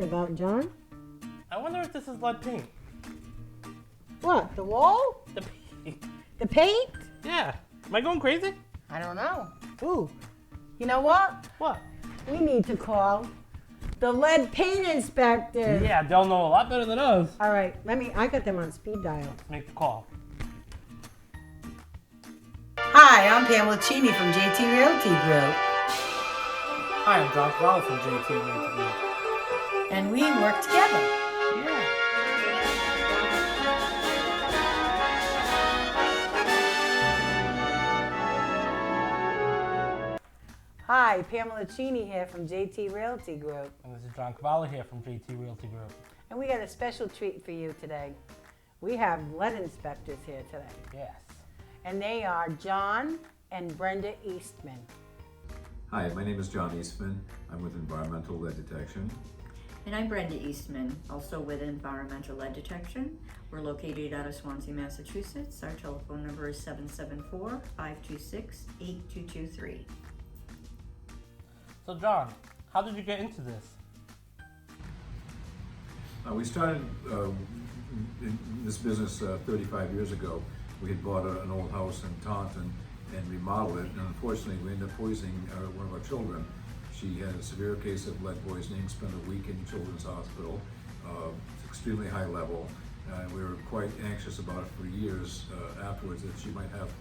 talking about, John? I wonder if this is lead paint. What, the wall? The paint. The paint? Yeah. Am I going crazy? I don't know. Ooh, you know what? What? We need to call the lead paint inspector. Yeah, they'll know a lot better than us. All right, I got them on speed dial. Make the call. Hi, I'm Pamela Cheney from JT Realty Group. Hi, I'm John Crowell from JT Realty Group. And we work together. Yeah. Hi, Pamela Cheney here from JT Realty Group. And this is John Cavalli here from JT Realty Group. And we got a special treat for you today. We have lead inspectors here today. Yes. And they are John and Brenda Eastman. Hi, my name is John Eastman. I'm with Environmental Lead Detection. And I'm Brenda Eastman, also with Environmental Lead Detection. We're located out of Swansea, Massachusetts. Our telephone number is 774-526-8223. So John, how did you get into this? We started in this business 35 years ago. We had bought an old house in Taunton and remodeled it, and unfortunately we ended up poisoning one of our children. She had a severe case of lead poisoning, spent a week in Children's Hospital, extremely high level. We were quite anxious about it for years afterwards, that she might have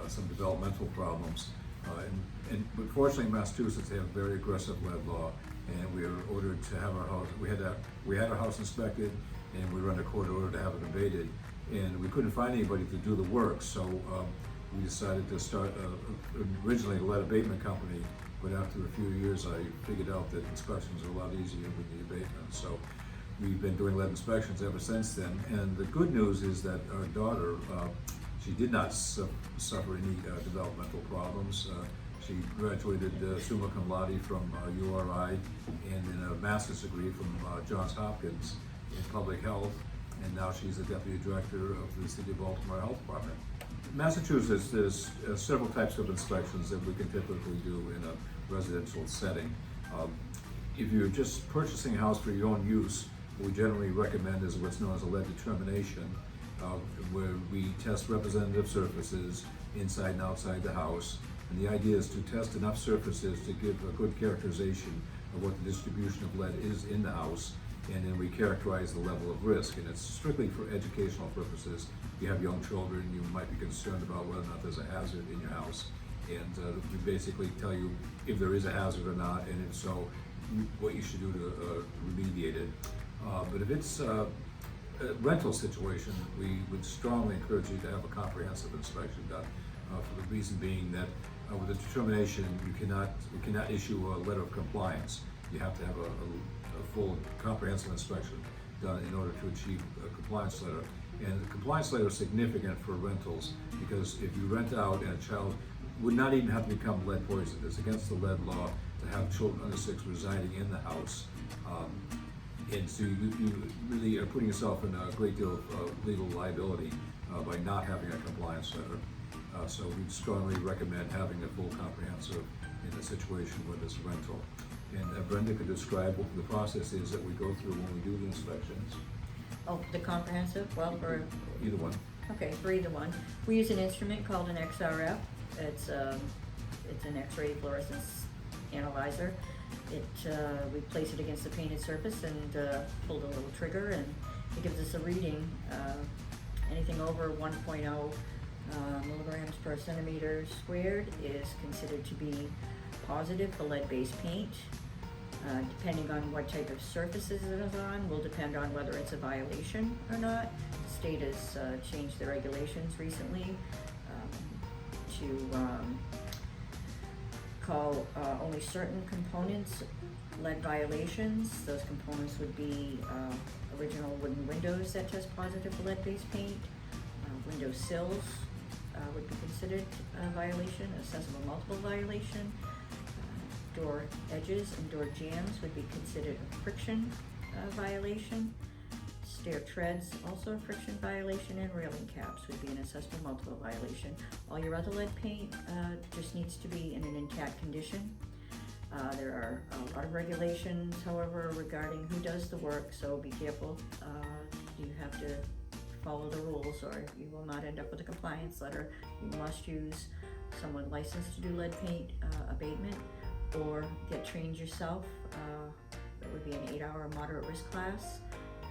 some developmental problems. But fortunately, Massachusetts, they have a very aggressive lead law, and we were ordered to have our house. We had our house inspected, and we were under court order to have it abated. And we couldn't find anybody to do the work, so we decided to start originally a lead abatement company. But after a few years, I figured out that inspections are a lot easier with the abatement. So we've been doing lead inspections ever since then. And the good news is that our daughter, she did not suffer any developmental problems. She graduated summa cum laude from URI and in a master's degree from Johns Hopkins in public health. And now she's the deputy director of the City of Baltimore Health Department. Massachusetts, there's several types of inspections that we can typically do in a residential setting. If you're just purchasing a house for your own use, what we generally recommend is what's known as a lead determination, where we test representative surfaces inside and outside the house. And the idea is to test enough surfaces to give a good characterization of what the distribution of lead is in the house, and then we characterize the level of risk. And it's strictly for educational purposes. If you have young children, you might be concerned about whether or not there's a hazard in your house. And we basically tell you if there is a hazard or not, and if so, what you should do to remediate it. But if it's a rental situation, we would strongly encourage you to have a comprehensive inspection done, for the reason being that with a determination, we cannot issue a letter of compliance. You have to have a full comprehensive inspection done in order to achieve a compliance letter. And the compliance letter is significant for rentals because if you rent out and a child would not even have to become lead poisoned, it's against the lead law to have children under 6 residing in the house. And so you really are putting yourself in a great deal of legal liability by not having a compliance letter. So we strongly recommend having a full comprehensive in a situation where there's a rental. And Brenda could describe what the process is that we go through when we do the inspections. Oh, the comprehensive? Well, for Either one. okay, for either one. We use an instrument called an XRF. It's an X-ray fluorescence analyzer. We place it against the painted surface and pull the little trigger, and it gives us a reading. Anything over 1.0 milligrams per centimeter squared is considered to be positive for lead-based paint. Depending on what type of surfaces it is on will depend on whether it's a violation or not. The state has changed the regulations recently to call only certain components lead violations. Those components would be original wooden windows that test positive for lead-based paint, window sills would be considered a violation, accessible multiple violation. Door edges and door jambs would be considered a friction violation. Stair treads, also a friction violation, and railing caps would be an accessible multiple violation. All your other lead paint just needs to be in an intact condition. There are a lot of regulations, however, regarding who does the work, so be careful. You have to follow the rules or you will not end up with a compliance letter. You must use someone licensed to do lead paint abatement or get trained yourself. That would be an 8-hour moderate risk class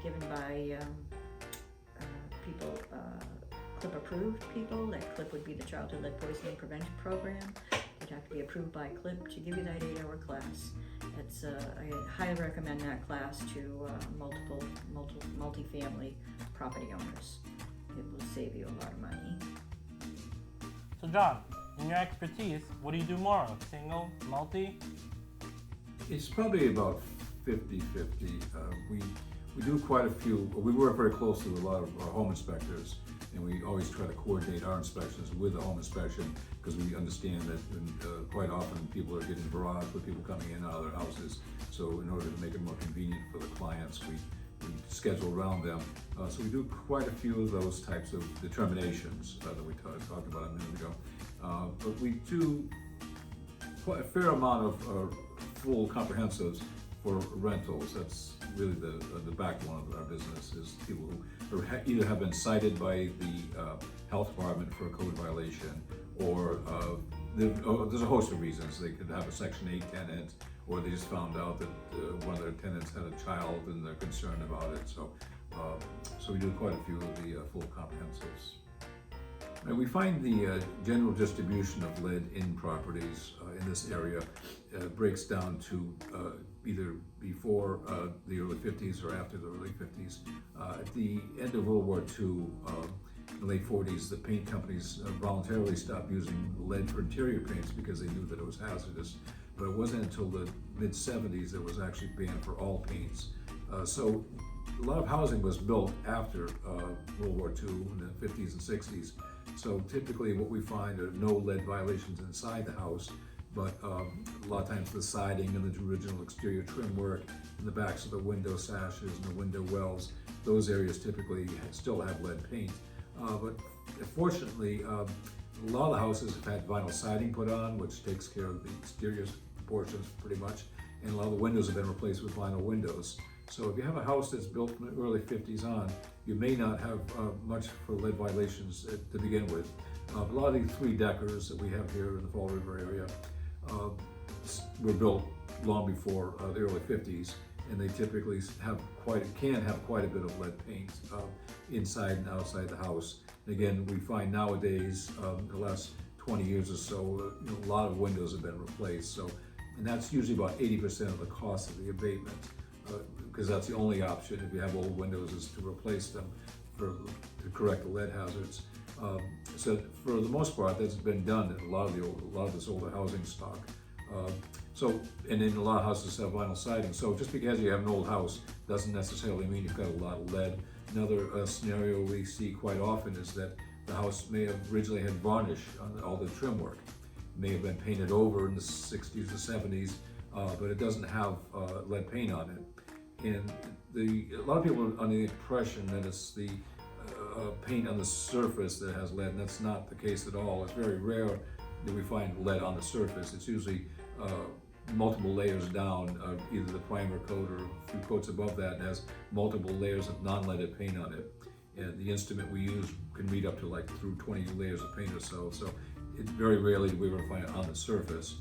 given by people, CLIP approved people. That CLIP would be the Childhood Lead Poisoning Prevention Program. You'd have to be approved by CLIP to give you that 8-hour class. It's, I highly recommend that class to multi-family property owners. It will save you a lot of money. So John, in your expertise, what do you do more of? Single, multi? It's probably about 50-50. We do quite a few, we work very closely with a lot of our home inspectors, and we always try to coordinate our inspections with the home inspection because we understand that quite often people are getting barraged with people coming in and out of their houses. So in order to make it more convenient for the clients, we schedule around them. So we do quite a few of those types of determinations that we talked about a minute ago. But we do quite a fair amount of full comprehensives for rentals. That's really the backbone of our business, is people who either have been cited by the health department for a code violation, or there's a host of reasons. They could have a Section 8 tenant, or they just found out that one of their tenants had a child and they're concerned about it. So we do quite a few of the full comprehensives. And we find the general distribution of lead in properties in this area breaks down to either before the early 50s or after the early 50s. At the end of World War II, in the late 40s, the paint companies voluntarily stopped using lead for interior paints because they knew that it was hazardous. But it wasn't until the mid-70s that it was actually banned for all paints. So a lot of housing was built after World War II in the 50s and 60s. So typically what we find are no lead violations inside the house, but a lot of times the siding and the original exterior trim work and the backs of the window sashes and the window wells, those areas typically still have lead paint. But fortunately, a lot of the houses have had vinyl siding put on, which takes care of the exterior portions pretty much, and a lot of the windows have been replaced with vinyl windows. So if you have a house that's built from the early 50s on, you may not have much for lead violations to begin with. A lot of these 3-deckers that we have here in the Fall River area were built long before the early 50s, and they typically can have quite a bit of lead paint inside and outside the house. And again, we find nowadays, the last 20 years or so, a lot of windows have been replaced. So, and that's usually about 80% of the cost of the abatement, because that's the only option if you have old windows, is to replace them to correct the lead hazards. So for the most part, that's been done in a lot of this older housing stock. And then a lot of houses have vinyl siding. So just because you have an old house doesn't necessarily mean you've got a lot of lead. Another scenario we see quite often is that the house may have originally had varnish on all the trim work. It may have been painted over in the 60s or 70s, but it doesn't have lead paint on it. And a lot of people are under the impression that it's the paint on the surface that has lead, and that's not the case at all. It's very rare that we find lead on the surface. It's usually multiple layers down, either the primer coat or a few coats above that, and has multiple layers of non-leaded paint on it. And the instrument we use can read up to through 20 layers of paint or so. So it very rarely do we ever find it on the surface.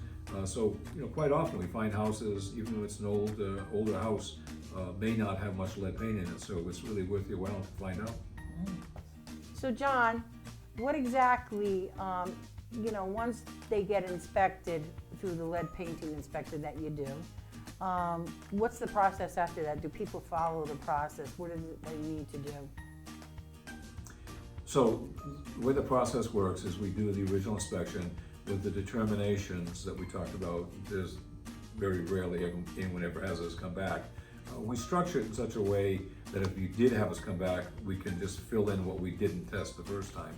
So quite often we find houses, even though it's an older house, may not have much lead paint in it. So it's really worth your while to find out. So John, what exactly, once they get inspected through the lead painting inspector that you do, what's the process after that? Do people follow the process? What is it they need to do? So the way the process works is we do the original inspection with the determinations that we talked about. There's very rarely anyone ever has us come back. We structure it in such a way that if you did have us come back, we can just fill in what we didn't test the first time.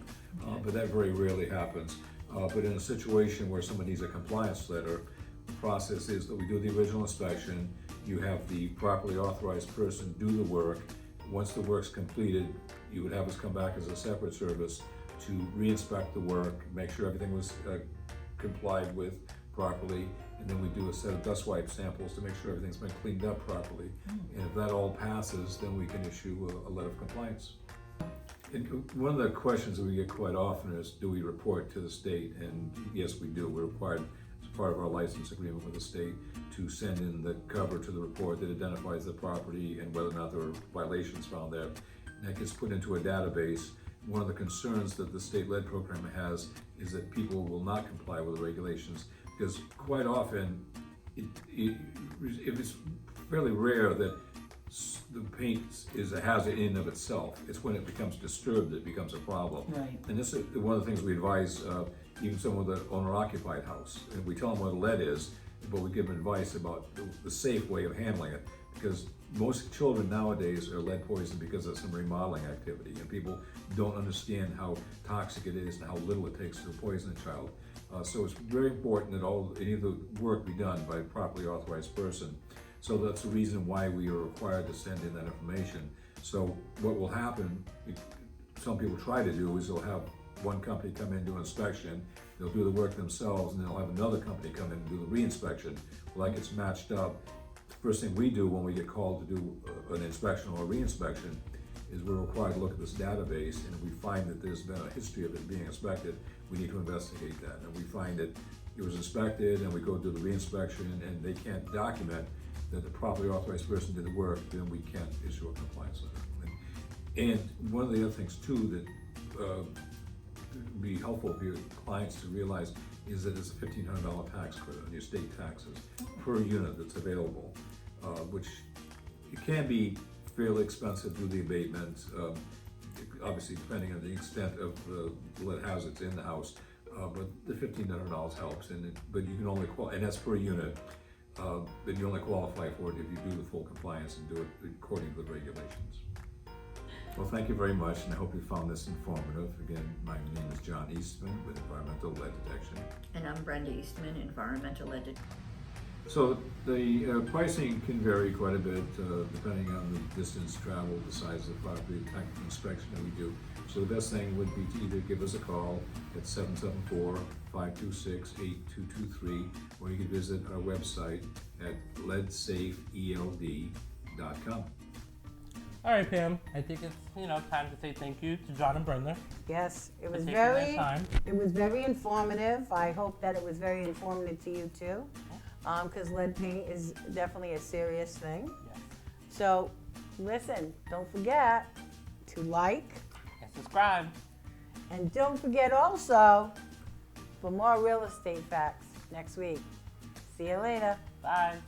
But that very rarely happens. But in a situation where someone needs a compliance letter, the process is that we do the original inspection, you have the properly authorized person do the work. Once the work's completed, you would have us come back as a separate service to re-inspect the work, make sure everything was complied with properly, and then we do a set of dust wipe samples to make sure everything's been cleaned up properly. And if that all passes, then we can issue a letter of compliance. And one of the questions that we get quite often is, do we report to the state? And yes, we do. We're required, as part of our license agreement with the state, to send in the cover to the report that identifies the property and whether or not there are violations found there. And that gets put into a database. One of the concerns that the state lead program has is that people will not comply with the regulations, because quite often it's fairly rare that the paint is a hazard in and of itself. It's when it becomes disturbed that it becomes a problem. Right. And this is one of the things we advise even someone with an owner-occupied house. And we tell them what the lead is, but we give them advice about the safe way of handling it, because most children nowadays are lead poisoned because of some remodeling activity, and people don't understand how toxic it is and how little it takes to poison a child. So it's very important that any of the work be done by a properly authorized person. So that's the reason why we are required to send in that information. So what will happen, some people try to do, is they'll have one company come in and do an inspection, they'll do the work themselves, and they'll have another company come in and do the re-inspection. Well, that gets matched up. First thing we do when we get called to do an inspection or a re-inspection is we're required to look at this database, and if we find that there's been a history of it being inspected, we need to investigate that. And we find that it was inspected, and we go do the re-inspection, and they can't document that the properly authorized person did the work, then we can't issue a compliance letter. And one of the other things too that would be helpful for your clients to realize is that it's a $1,500 tax credit on your state taxes per unit that's available, which it can be fairly expensive to do the abatement, obviously depending on the extent of the lead hazards in the house, but the $1,500 helps, but you can only and that's per unit. Then you only qualify for it if you do the full compliance and do it according to the regulations. Well, thank you very much, and I hope you found this informative. Again, my name is John Eastman with Environmental Lead Detection. And I'm Brenda Eastman, Environmental Lead Detection. So the pricing can vary quite a bit depending on the distance traveled, the size of the property, the type of inspection that we do. So the best thing would be to either give us a call at 774-526-8223, or you can visit our website at leadsafeeld.com. All right, Pam. I think it's time to say thank you to John and Brenda. Yes, it was taking their very, time. it was very informative. I hope that it was very informative to you too, because lead paint is definitely a serious thing. Yes. So, listen, don't forget to like, And subscribe. and don't forget also for more real estate facts next week. See you later. Bye.